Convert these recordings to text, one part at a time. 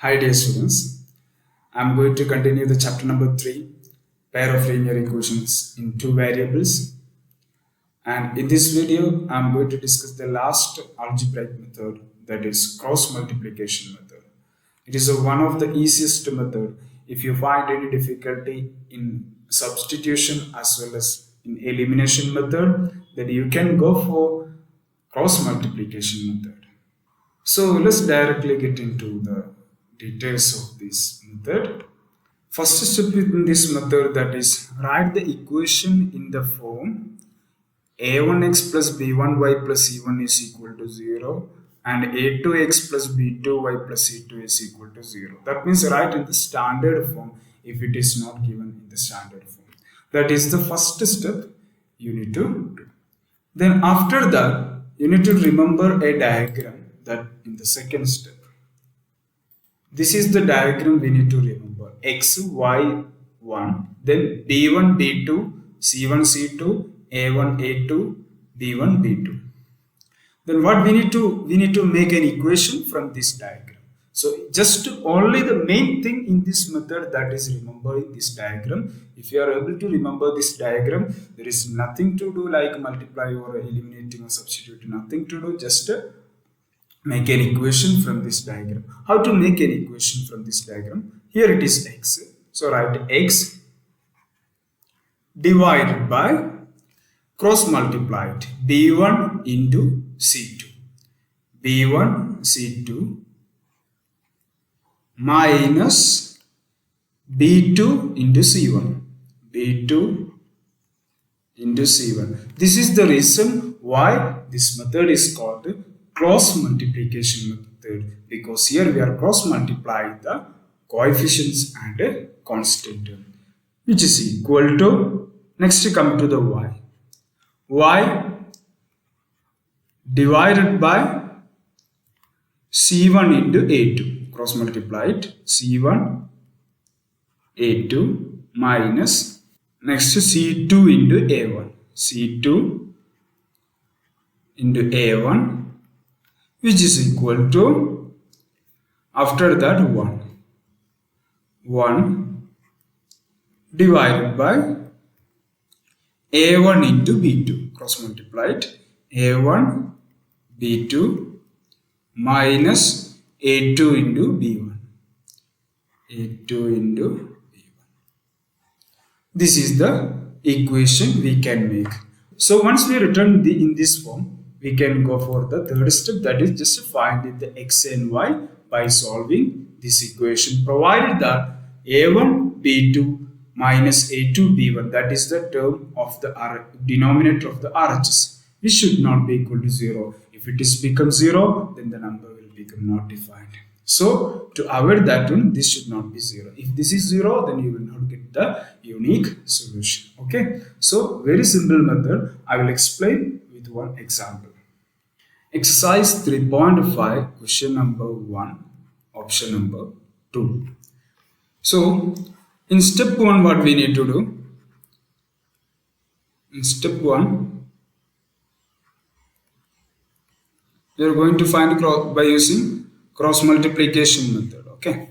Hi dear students, I am going to continue the chapter number 3, pair of linear equations in two variables, and in this video I am going to discuss the last algebraic method, that is cross multiplication method. It is one of the easiest method if you find any difficulty in substitution as well as in elimination method, then you can go for cross multiplication method. So let's directly get into the details of this method. First step in this method, that is write the equation in the form a1x plus b1y plus c1 is equal to 0 and a2x plus b2y plus c2 is equal to 0. That means write in the standard form if it is not given in the standard form. That is the first step you need to do. Then after that, you need to remember a diagram that in the second step. This is the diagram we need to remember. X, Y, 1, then B1, B2, C1, C2, A1, A2, B1, B2. Then what we need to make an equation from this diagram. So just only the main thing in this method, that is remembering this diagram. If you are able to remember this diagram, there is nothing to do like multiply or eliminating or substituting, nothing to do, just make an equation from this diagram. How to make an equation from this diagram? Here it is x. So write x divided by cross multiplied b1 into c2. b1 c2 minus b2 into c1. b2 into c1. This is the reason why this method is called cross multiplication method, because here we are cross multiplying the coefficients and a constant term, which is equal to, next come to the y divided by c1 into a2, cross multiplied c1 a2 minus next c2 into a1, c2 into a1, which is equal to, after that 1 divided by a1 into b2, cross multiplied a1 b2 minus a2 into b1, a2 into b1. This is the equation we can make. So once we return in this form, we can go for the third step, that is just find the x and y by solving this equation, provided that a1 b2 minus a2 b1, that is the term of the denominator of the RHS, which should not be equal to 0. If it is become 0, then the number will become not defined. So to avoid that one, this should not be 0. If this is 0, then you will not get the unique solution. Okay, so very simple method. I will explain with one example. Exercise 3.5, question number 1, option number 2. So in step 1, what we need to do? In step 1, we are going to find by using cross multiplication method. Okay.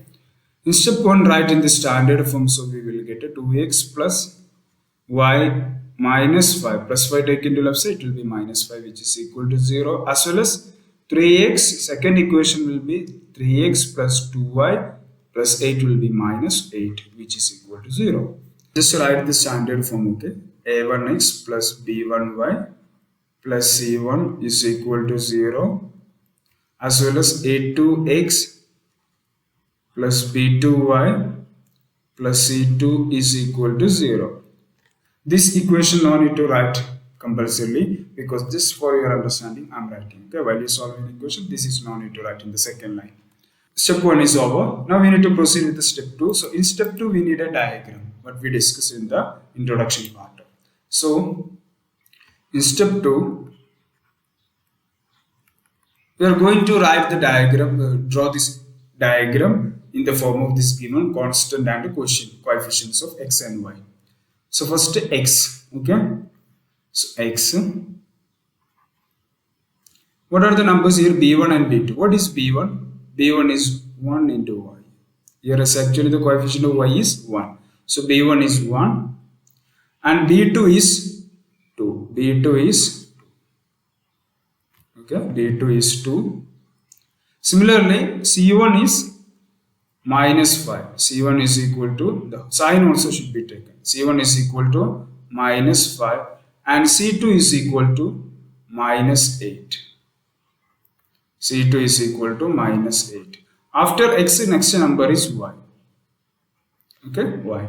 In step 1, write in the standard form. So we will get a 2x plus y minus 5 plus 5 taken to left side, it will be minus 5, which is equal to 0, as well as 3x, second equation will be 3x plus 2y plus 8 will be minus 8, which is equal to 0. Just write the standard form. Okay, a1x plus b1y plus c1 is equal to 0, as well as a2x plus b2y plus c2 is equal to 0. This equation no need to write compulsorily, because this for your understanding I am writing. Okay, while you solve an equation, this is no need to write in the second line. Step 1 is over. Now we need to proceed with the step 2. So in step 2, we need a diagram, what we discussed in the introduction part. So in step 2, we are going to write the diagram, draw this diagram in the form of this given constant and coefficients of x and y. So first x, okay, so x, what are the numbers here? b1 and b2. What is b1? b1 is 1 into y, Here is actually the coefficient of y is 1. So b1 is 1 and b2 is 2. b2 is okay, b2 is 2. Similarly, c1 is minus 5. c1 is equal to, the sign also should be taken. c1 is equal to minus 5 and c2 is equal to minus 8. c2 is equal to minus 8. After x, next number is y. Okay, y.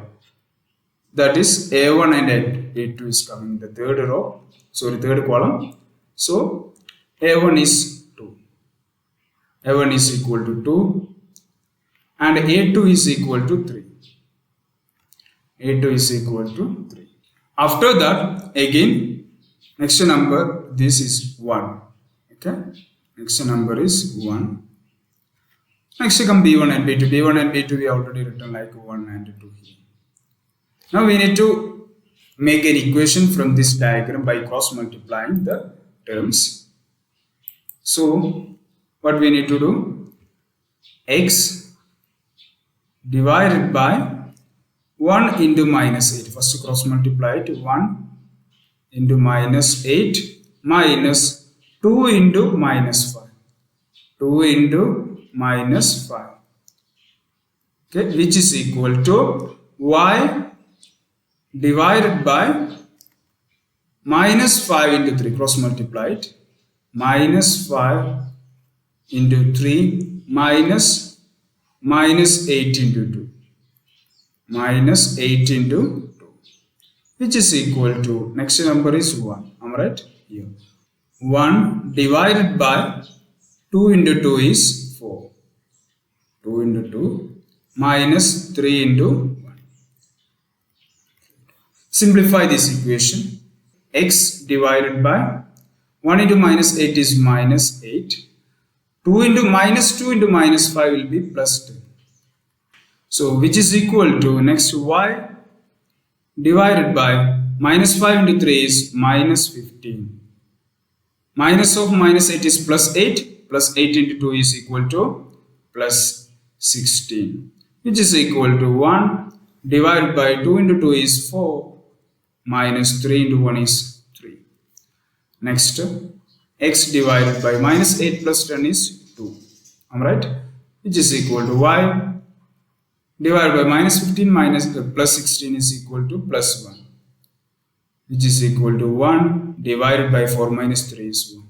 That is a1 and a2 is coming in the third row, sorry, third column. So a1 is 2. a1 is equal to 2 and a2 is equal to 3. a2 is equal to 3. After that, again, next number, this is 1. Okay, next number is 1. Next come b1 and b2. b1 and b2 we already written like 1 and 2 here. Now we need to make an equation from this diagram by cross multiplying the terms. So what we need to do? X divided by 1 into minus 8. First cross multiply it. 1 into minus 8 minus 2 into minus 5. 2 into minus 5. Okay, which is equal to y divided by minus 5 into 3. Cross multiply it. Minus 5 into 3 minus 8 into 2. Minus 8 into 2. Which is equal to, next number is 1. Am I right? Here. 1 divided by 2 into 2 is 4. 2 into 2 minus 3 into 1. Simplify this equation. X divided by 1 into minus 8 is minus 8. 2 into minus 5 will be plus 10. So which is equal to, next y divided by minus 5 into 3 is minus 15. Minus of minus 8 is plus 8. Plus 8 into 2 is equal to plus 16. Which is equal to 1 divided by 2 into 2 is 4. Minus 3 into 1 is 3. Next, x divided by minus 8 plus 10 is 2. Am I right? Which is equal to y divided by minus 15 minus plus 16 is equal to plus 1. Which is equal to 1 divided by 4 minus 3 is 1.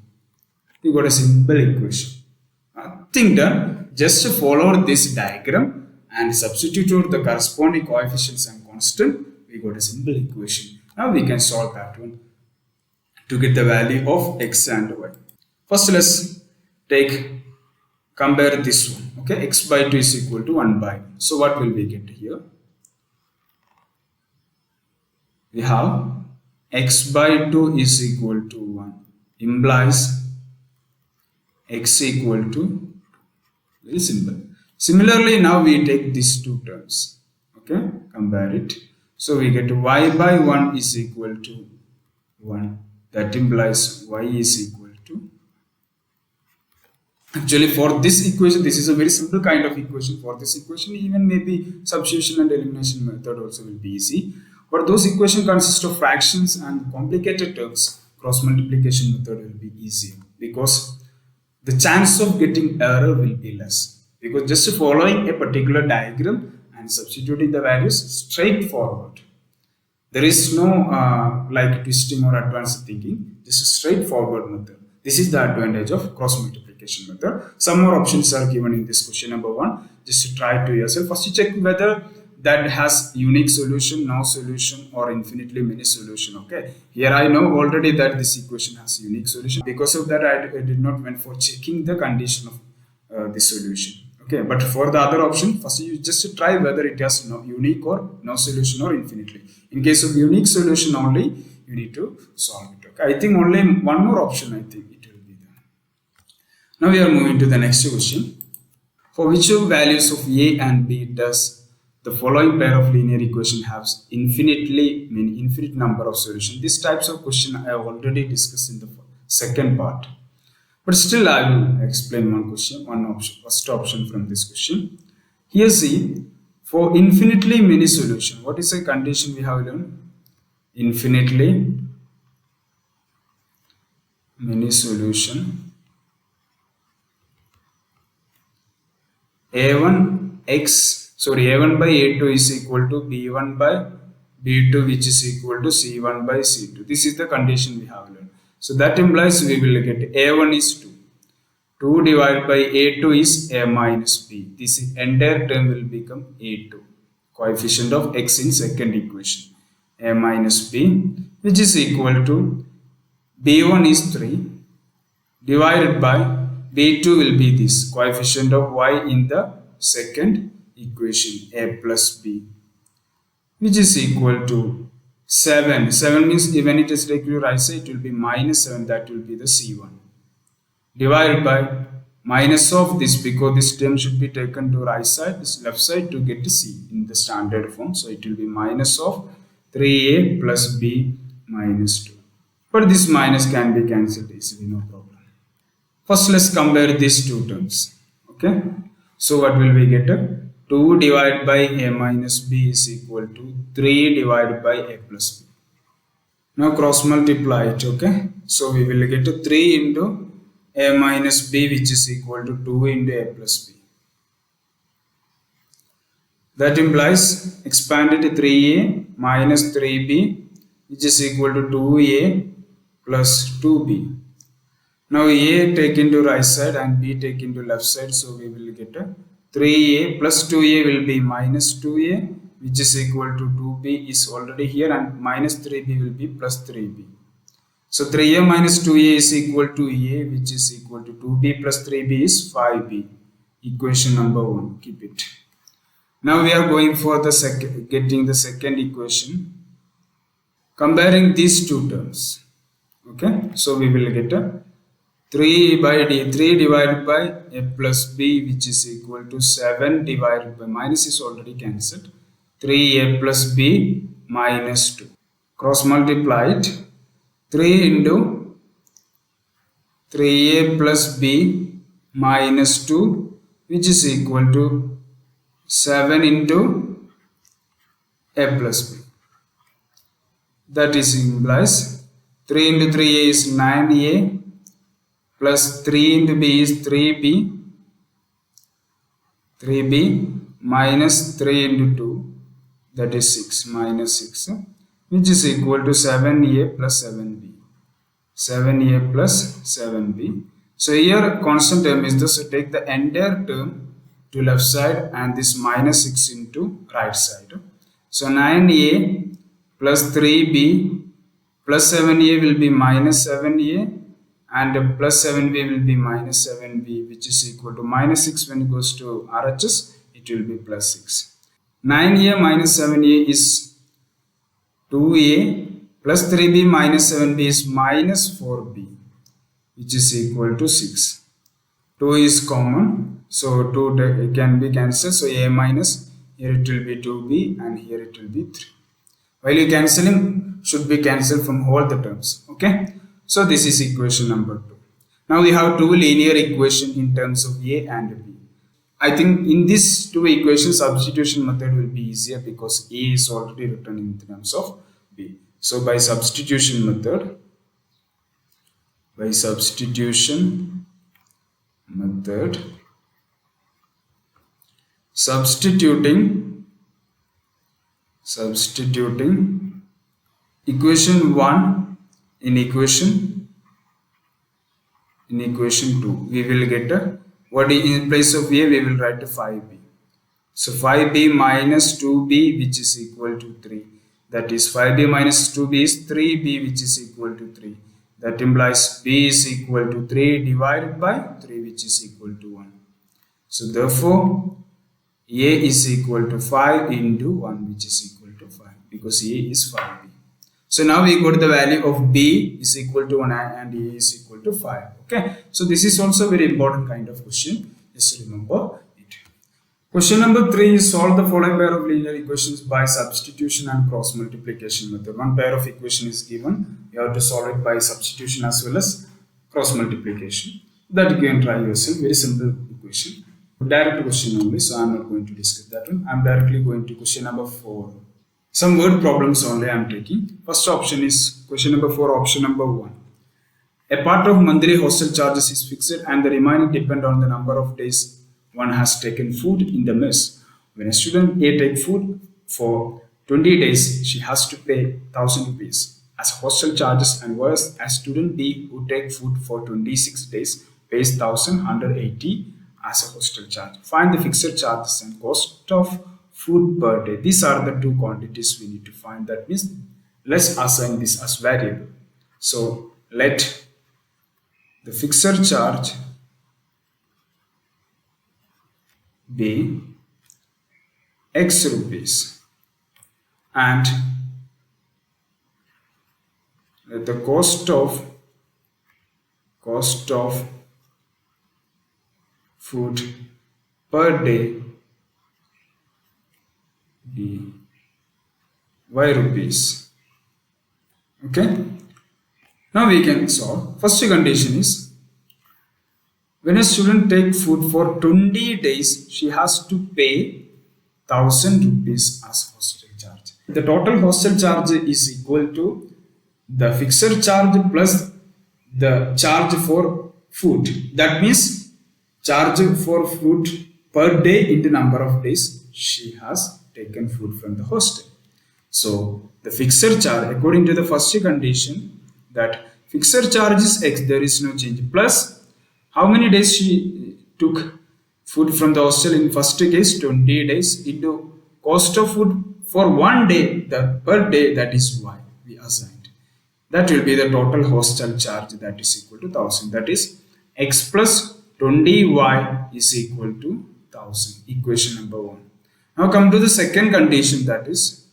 We got a simple equation. Nothing done. Just follow this diagram and substitute the corresponding coefficients and constant. We got a simple equation. Now we can solve that one to get the value of x and y. First let's compare this one. Okay, x by 2 is equal to 1 by 1. So what will we get here? We have x by 2 is equal to 1 implies x equal to, very simple. Similarly, now we take these two terms. Okay, compare it. So we get y by 1 is equal to 1. That implies y is equal to. Actually, for this equation, this is a very simple kind of equation. For this equation, even maybe substitution and elimination method also will be easy. But those equations consist of fractions and complicated terms. Cross multiplication method will be easier because the chance of getting error will be less. Because just following a particular diagram and substituting the values straightforward. There is no like twisting or advanced thinking. This is straightforward method. This is the advantage of cross multiplication method. Some more options are given in this question number 1. Just to try to yourself. First you check whether that has unique solution, no solution, or infinitely many solution. Okay. Here I know already that this equation has unique solution. Because of that I did not went for checking the condition of the solution. Okay, but for the other option, first you just try whether it has no unique or no solution or infinitely. In case of unique solution only, you need to solve it. Okay, I think only one more option, I think it will be there. Now we are moving to the next question. For which of values of a and b does the following pair of linear equation have infinite number of solutions? These types of question I have already discussed in the second part. But still I will explain one question, one option, first option from this question. Here see, for infinitely many solution, what is the condition we have learned? Infinitely many solution, a1 by a2 is equal to b1 by b2, which is equal to c1 by c2. This is the condition we have learned. So that implies we will get a1 is 2. 2 divided by a2 is a minus b. This entire term will become a2. Coefficient of x in second equation, a minus b, which is equal to b1 is 3 divided by b2 will be this coefficient of y in the second equation, a plus b, which is equal to 7. 7 means when it is taken to right side, it will be minus 7, that will be the c1, divided by minus of this, because this term should be taken to right side, this left side, to get c in the standard form. So it will be minus of 3a plus b minus 2. But this minus can be cancelled easily, no problem. First, let's compare these two terms. Okay. So what will we get? 2 divided by a minus b is equal to 3 divided by a plus b. Now cross multiply it. Okay. So we will get 3 into a minus b, which is equal to 2 into a plus b. That implies expanded 3a minus 3b, which is equal to 2a plus 2b. Now a take into right side and b take into left side, so we will get 3a plus 2a will be minus 2a, which is equal to 2b is already here, and minus 3b will be plus 3b. So 3a minus 2a is equal to a, which is equal to 2b plus 3b is 5b. Equation number 1. Keep it. Now we are going for the getting the second equation, comparing these two terms. Okay, so we will get 3 divided by a plus b, which is equal to 7 divided by, minus is already cancelled, 3a plus b minus 2. Cross multiply it. 3 into 3a plus b minus 2, which is equal to 7 into a plus b. That is implies 3 into 3a is 9a plus 3 into b is 3b minus 3 into 2, that is 6, minus 6, which is equal to 7a plus 7b. 7a plus 7b. So here constant term is this, so take the entire term to left side and this minus 6 into right side. So 9a plus 3b plus 7a will be minus 7a, and plus 7b will be minus 7b, which is equal to minus 6. When it goes to RHS, it will be plus 6. 9a minus 7a is 2a plus 3b minus 7b is minus 4b, which is equal to 6. 2 is common, so 2 can be cancelled. So a minus, here it will be 2b and here it will be 3. While you cancelling, should be cancelled from all the terms. Okay. So this is equation number 2. Now we have two linear equations in terms of a and b. I think in these two equations, substitution method will be easier because a is already written in terms of b. So by substitution method, substituting equation 1 in equation 2, we will get what in place of a we will write 5b. So 5b minus 2b, which is equal to 3. That is 5b minus 2b is 3b, which is equal to 3. That implies b is equal to 3 divided by 3, which is equal to 1. So therefore a is equal to 5 into 1, which is equal to 5, because a is 5b. So now we got the value of b is equal to 1 and a is equal to 5. Okay. So this is also very important kind of question. Just remember it. Question number 3 is solve the following pair of linear equations by substitution and cross multiplication method. One pair of equation is given. You have to solve it by substitution as well as cross multiplication. That you can try yourself. Very simple equation. direct question only, so I'm not going to discuss that one. I'm directly going to question number 4. Some word problems only I'm taking. First option is question number 4, option number 1. A part of monthly hostel charges is fixed and the remaining depend on the number of days one has taken food in the mess. When a student A takes food for 20 days, she has to pay 1000 rupees as hostel charges, and whereas a student B who takes food for 26 days pays 1180 as a hostel charge. Find the fixed charges and cost of food per day. These are the two quantities we need to find. That means let's assign this as variable. So let the fixed charge be X rupees and the cost of food per day be Y rupees. Okay. Now we can solve. First condition is when a student takes food for 20 days, she has to pay 1000 rupees as hostel charge. The total hostel charge is equal to the fixed charge plus the charge for food. That means charge for food per day into number of days she has taken food from the hostel. So the fixed charge, according to the first condition, that fixed charge is X, there is no change, plus how many days she took food from the hostel in first case 20 days into cost of food for one day, the per day, that is Y we assigned. That will be the total hostel charge, that is equal to 1000. That is X plus 20Y is equal to 1000. Equation number 1. Now come to the second condition, that is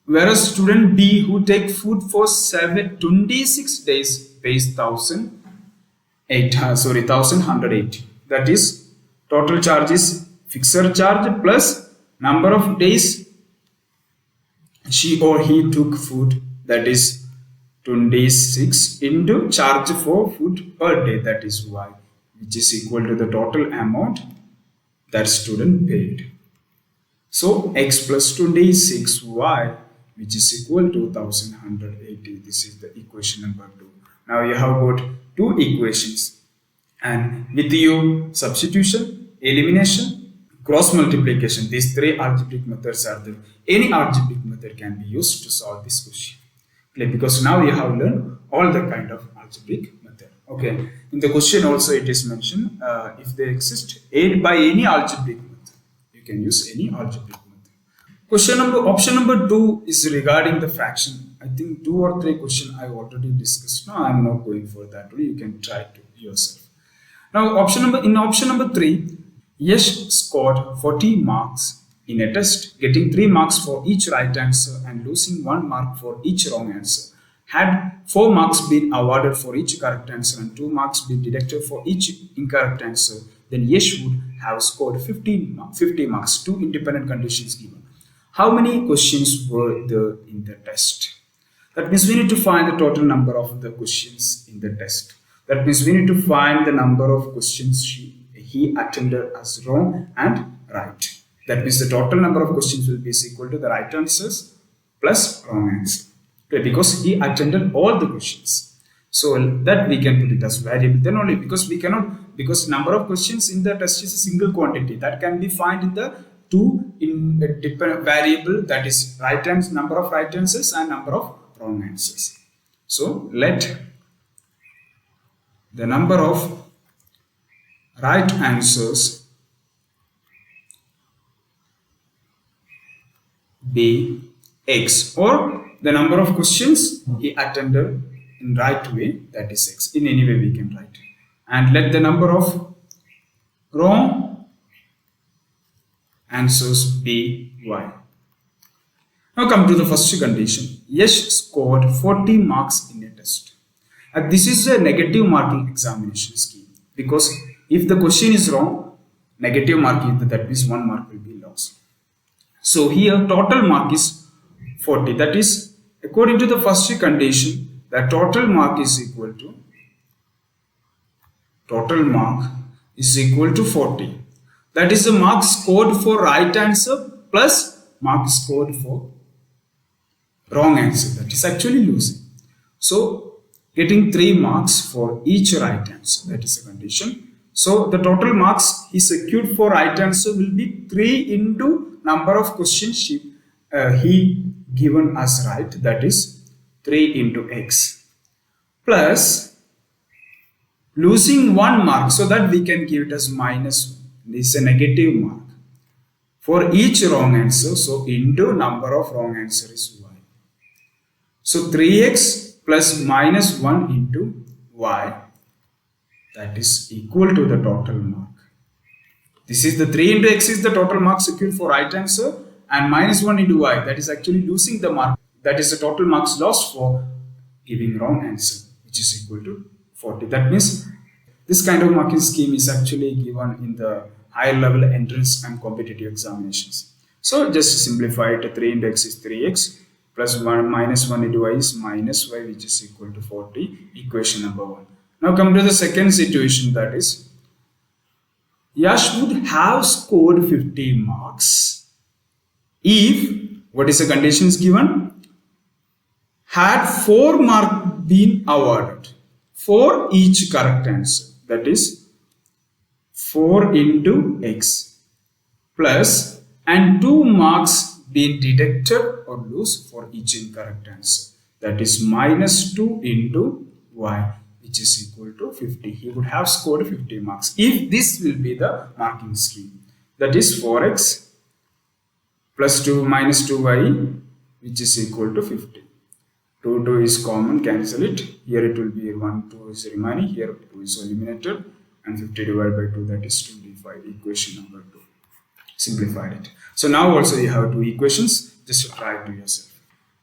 whereas student B who take food for 26 days pays 1180. That is total charge is fixed charge plus number of days she or he took food, that is 26 into charge for food per day, that is Y, which is equal to the total amount that student paid. So X plus 26Y, which is equal to 1180. This is the equation number 2. Now you have got two equations, and with you substitution, elimination, cross multiplication, these three algebraic methods are there. Any algebraic method can be used to solve this question. Okay, because now you have learned all the kind of algebraic method. Okay, in the question also it is mentioned if they exist by any algebraic method, you can use any algebraic method. Option number 2 is regarding the fraction. I think 2 or 3 questions I already discussed. No, I am not going for that. You can try to yourself. Now option number 3, Yash scored 40 marks in a test, getting 3 marks for each right answer and losing 1 mark for each wrong answer. Had 4 marks been awarded for each correct answer and 2 marks been deducted for each incorrect answer, then Yash would have scored 50 marks. 2 independent conditions given. How many questions were there in the test? That means we need to find the total number of the questions in the test. That means we need to find the number of questions he attended as wrong and right. That means the total number of questions will be equal to the right answers plus wrong answer. Okay, because he attended all the questions. So that we can put it as variable. Then only because we cannot, because number of questions in the test is a single quantity that can be found in the two in a different variable, that is number of right answers and number of wrong answers. So let the number of right answers be X, or the number of questions he attended in right way, that is X. In any way we can write, and let the number of wrong answers be Y. Now come to the first condition. Yash scored 40 marks in a test. And this is a negative marking examination scheme, because if the question is wrong, negative marking, that means 1 mark will be lost. So here total mark is 40. That is, according to the first condition, the total mark is equal to total mark is equal to 40. That is the mark scored for right answer plus mark scored for wrong answer. That is actually losing. So getting 3 marks for each right answer. That is a condition. So the total marks he secured for right answer will be 3 into number of questions he given us right. That is 3 into x plus losing 1 mark, so that we can give it as minus 1. This is a negative mark for each wrong answer. So into number of wrong answer is y. So 3x plus minus 1 into y, that is equal to the total mark. This is the 3 into x is the total mark secured for right answer, and minus 1 into y, that is actually losing the mark. That is the total marks lost for giving wrong answer, which is equal to 40. That means this kind of marking scheme is actually given in the higher level entrance and competitive examinations. So just to simplify it, 3 into x is 3x plus 1 minus 1 into y is minus y, which is equal to 40. Equation number 1. Now come to the second situation, that is Yash would have scored 50 marks if, what is the conditions given? Had 4 marks been awarded for each correct answer. That is 4 into x plus and 2 marks been deducted or lose for each incorrect answer. That is minus 2 into y, which is equal to 50. He would have scored 50 marks if this will be the marking scheme. That is 4x plus 2 minus 2y, which is equal to 50. 2 is common, cancel it. Here it will be 1, 2 is remaining. Here 2 is eliminated. And 50 divided by 2, that is 25. Equation number 2. Simplified it. So now also you have 2 equations. Just try it to yourself.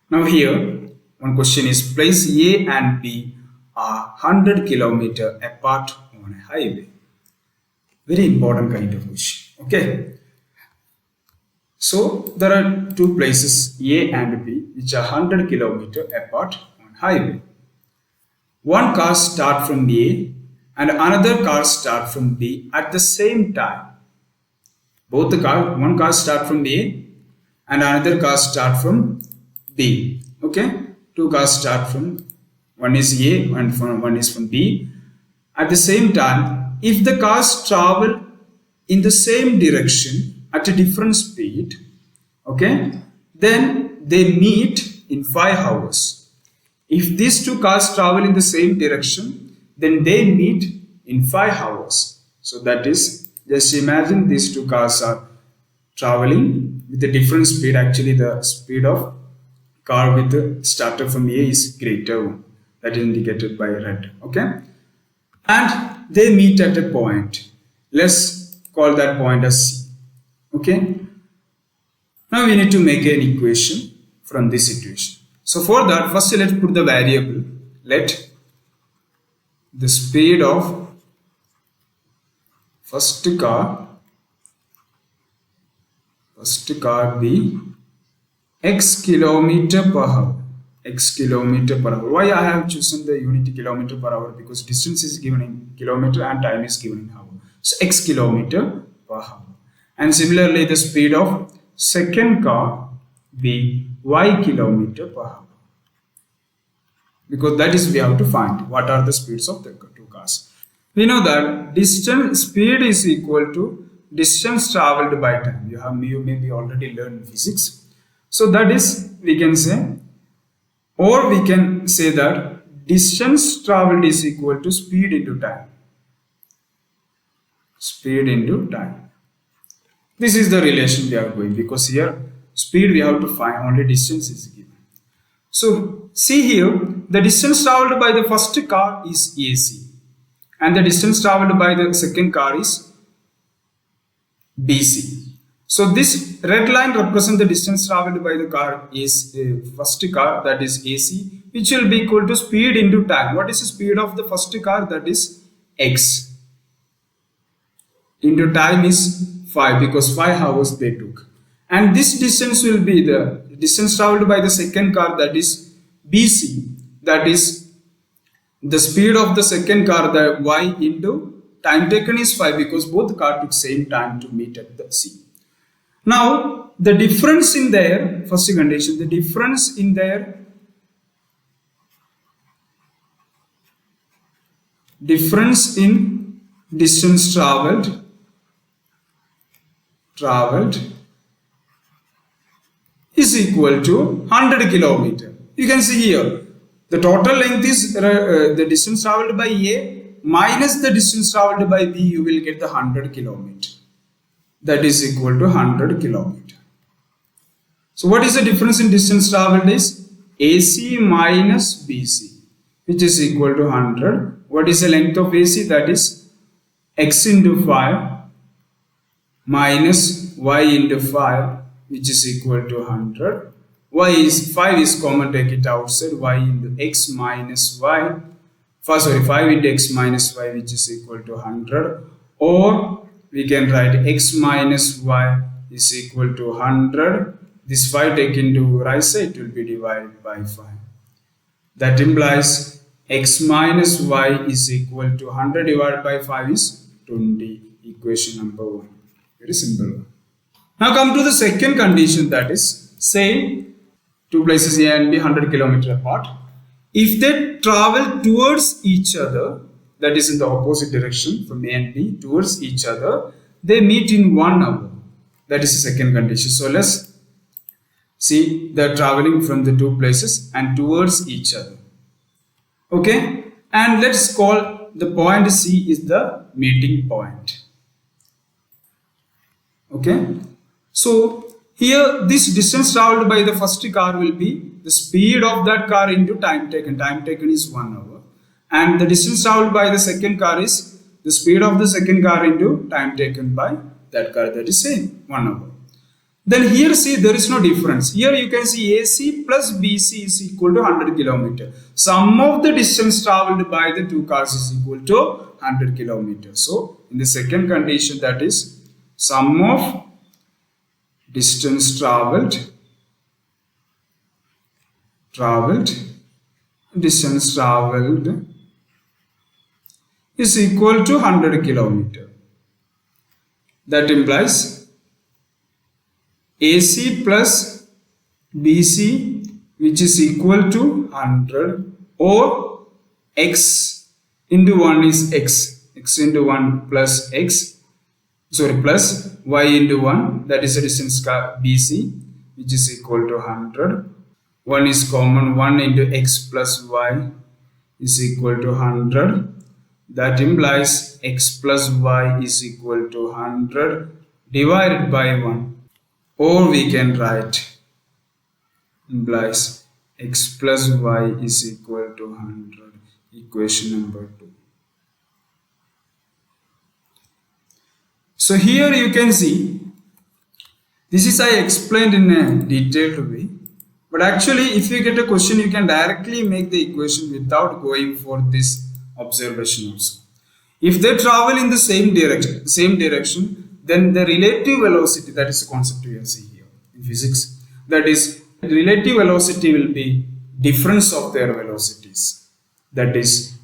Now here, one question is, place A and B are 100 km apart on a highway. Very important kind of question. Okay. So there are 2 places A and B which are 100 km apart on highway. One car start from A and another car start from B at the same time. One car start from A and another car start from B. Okay, 2 cars start from, one is A and one is from B. At the same time, if the cars travel in the same direction at a different speed, okay, then they meet in 5 hours. If these 2 cars travel in the same direction, then they meet in 5 hours. So that is, just imagine these 2 cars are traveling with a different speed. Actually, the speed of car with the starter from A is greater. That is indicated by red. Okay, and they meet at a point. Let's call that point as C. Okay. Now we need to make an equation from this situation. So for that, first let's put the variable. Let the speed of first car be x kilometer per hour. X kilometer per hour. Why I have chosen the unit kilometer per hour? Because distance is given in kilometer and time is given in hour. So x kilometer per hour. And similarly, the speed of second car be y kilometer per hour. Because that is we have to find what are the speeds of the 2 cars. We know that speed is equal to distance traveled by time. You maybe already learned physics. So that is, we can say, or we can say that distance traveled is equal to speed into time. Speed into time. This is the relation we are going, because here speed we have to find, only distance is given. So see here, the distance traveled by the first car is AC and the distance traveled by the second car is BC. So this red line represents the distance traveled by the car is first car, that is AC, which will be equal to speed into time. What is the speed of the first car? That is x. Into time is 5, because 5 hours they took. And this distance will be the distance traveled by the second car, that is BC. That is the speed of the second car, the y into time taken is 5 because both the car took same time to meet at the scene. Now, the difference in their first condition, the difference in their difference in distance traveled is equal to 100 kilometer. You can see here the total length is the distance traveled by A minus the distance traveled by B. You will get the 100 kilometer. That is equal to 100 kilometer. So what is the difference in distance traveled is AC minus BC, which is equal to 100. What is the length of AC? That is x into 5 minus y into 5, which is equal to 100. Y is 5 is common, take it outside. Y into x minus y. 5 into x minus y, which is equal to 100. Or we can write x minus y is equal to 100. This 5 taken to right side will be divided by 5. That implies x minus y is equal to 100 divided by 5 is 20. Equation number 1. Very simple one. Now come to the second condition, that is, say two places A and B 100 km apart. If they travel towards each other, that is in the opposite direction from A and B towards each other, they meet in 1 hour. That is the second condition. So let's see, they are traveling from the two places and towards each other. Okay, and let's call the point C is the meeting point. Okay, so here this distance traveled by the first car will be the speed of that car into time taken. Time taken is 1 hour, and the distance traveled by the second car is the speed of the second car into time taken by that car, that is same 1 hour. Then here see there is no difference. Here you can see AC plus BC is equal to 100 km. Sum of the distance traveled by the two cars is equal to 100 km. So in the second condition, that is sum of distance traveled is equal to 100 km. That implies AC plus BC, which is equal to 100, or x into 1 is x into 1 plus plus y into 1, that is the distance BC, which is equal to 100. 1 is common, 1 into x plus y is equal to 100. That implies x plus y is equal to 100 divided by 1. Or we can write implies x plus y is equal to 100. Equation number 2. So here you can see, this is I explained in a detailed way. But actually if you get a question, you can directly make the equation without going for this observation also. If they travel in the same direction, then the relative velocity, that is the concept we are seeing here in physics, that is relative velocity will be difference of their velocities, that is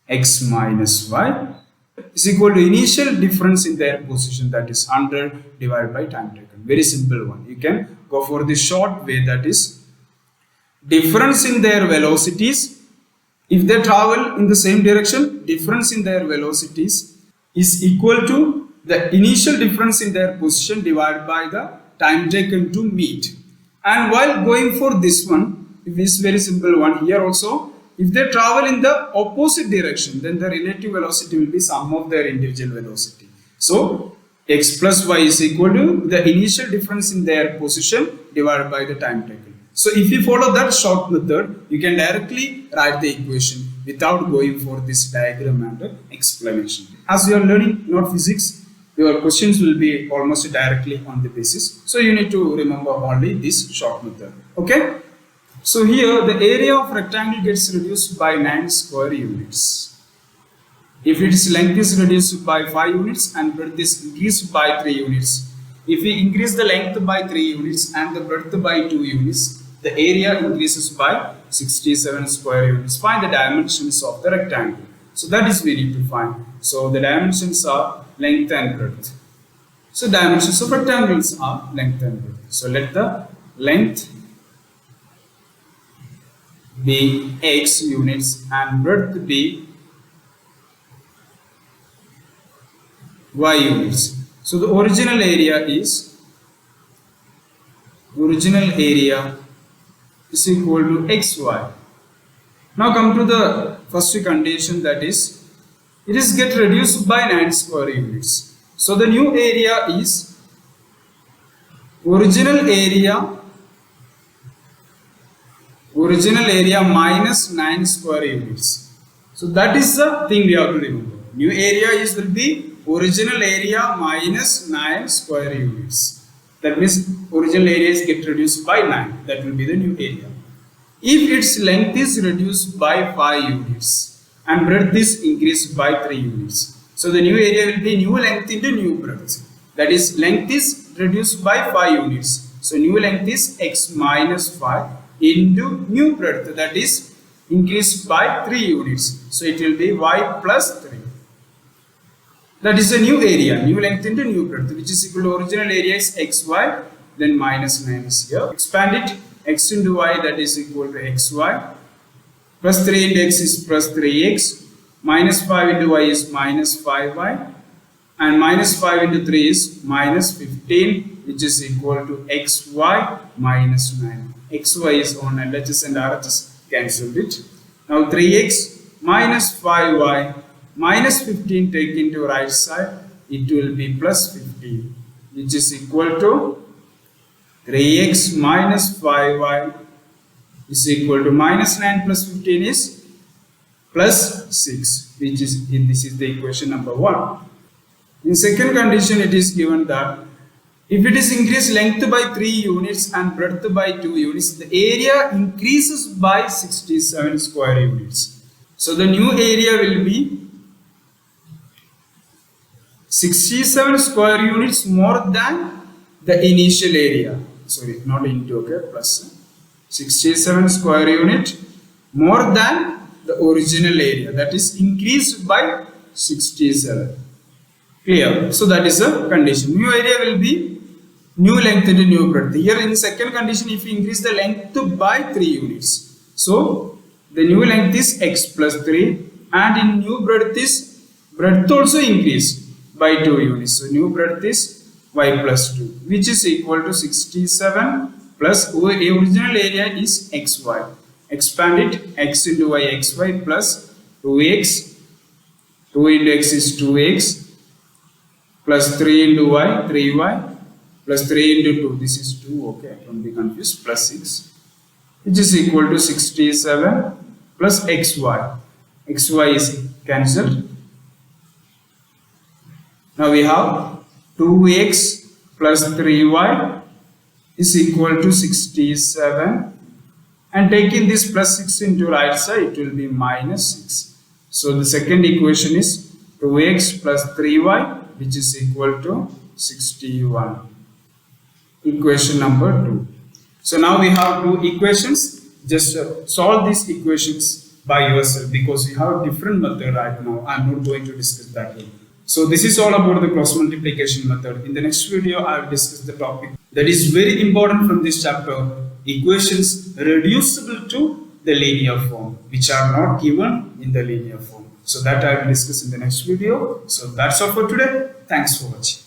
x minus y is equal to initial difference in their position, that is 100 divided by time taken. Very simple one. You can go for the short way, that is difference in their velocities. If they travel in the same direction, difference in their velocities is equal to the initial difference in their position divided by the time taken to meet. And while going for this one, if this very simple one here also, if they travel in the opposite direction, then the relative velocity will be sum of their individual velocity. So x plus y is equal to the initial difference in their position divided by the time taken. So if you follow that short method, you can directly write the equation without going for this diagram and explanation. As you are learning not physics, your questions will be almost directly on the basis. So you need to remember only this short method. Okay. So here the area of rectangle gets reduced by 9 square units. If its length is reduced by 5 units and breadth is increased by 3 units. If we increase the length by 3 units and the breadth by 2 units, the area increases by 67 square units. Find the dimensions of the rectangle. So that is we need to find. So the dimensions are length and breadth. So dimensions of rectangles are length and breadth. So let the length be x units and breadth be y units. So the original area is equal to xy. Now come to the first condition, that is it is get reduced by 9 square units. So the new area is original area minus 9 square units. So that is the thing we have to remember. New area will be original area minus 9 square units. That means original areas get reduced by 9. That will be the new area. If its length is reduced by 5 units and breadth is increased by 3 units. So the new area will be new length into new breadth. That is, length is reduced by 5 units. So new length is x minus 5 into new breadth, that is increased by 3 units. So it will be y plus 3. That is a new area, new length into new breadth, which is equal to original area is xy, then minus 9 is here. Expand it, x into y, that is equal to xy, plus 3 into x is plus 3x, minus 5 into y is minus 5y, and minus 5 into 3 is minus 15, which is equal to xy minus 9. xy is on LHS and RHS, cancelled it. Now 3x minus 5y minus 15 take into right side, it will be plus 15, which is equal to 3x minus 5y is equal to minus 9 plus 15 is plus 6, which is, this is the equation number 1. In second condition, it is given that if it is increased length by 3 units and breadth by 2 units, the area increases by 67 square units. So the new area will be 67 square units more than the initial area. Sorry, not into, okay, plus 67 square unit more than the original area, that is increased by 67. Clear? So that is a condition. New area will be new length into new breadth. Here in second condition, if you increase the length by 3 units, so the new length is x plus 3, and in new breadth is breadth also increased by 2 units. So new breadth is y plus 2, which is equal to 67 plus original area is xy. Expand it, x into y xy plus 2x, 2 into x is 2x, plus 3 into y 3y, plus 3 into 2, this is 2, okay, don't be confused, plus 6, which is equal to 67 plus xy. xy is cancelled. Now we have 2x plus 3y is equal to 67, and taking this plus 6 into right side, it will be minus 6. So the second equation is 2x plus 3y, which is equal to 61. Equation number 2. So now we have 2 equations. Just solve these equations by yourself, because we have a different method right now. I am not going to discuss that one. So this is all about the cross multiplication method. In the next video, I will discuss the topic that is very important from this chapter: equations reducible to the linear form, which are not given in the linear form. So that I will discuss in the next video. So that's all for today. Thanks for watching.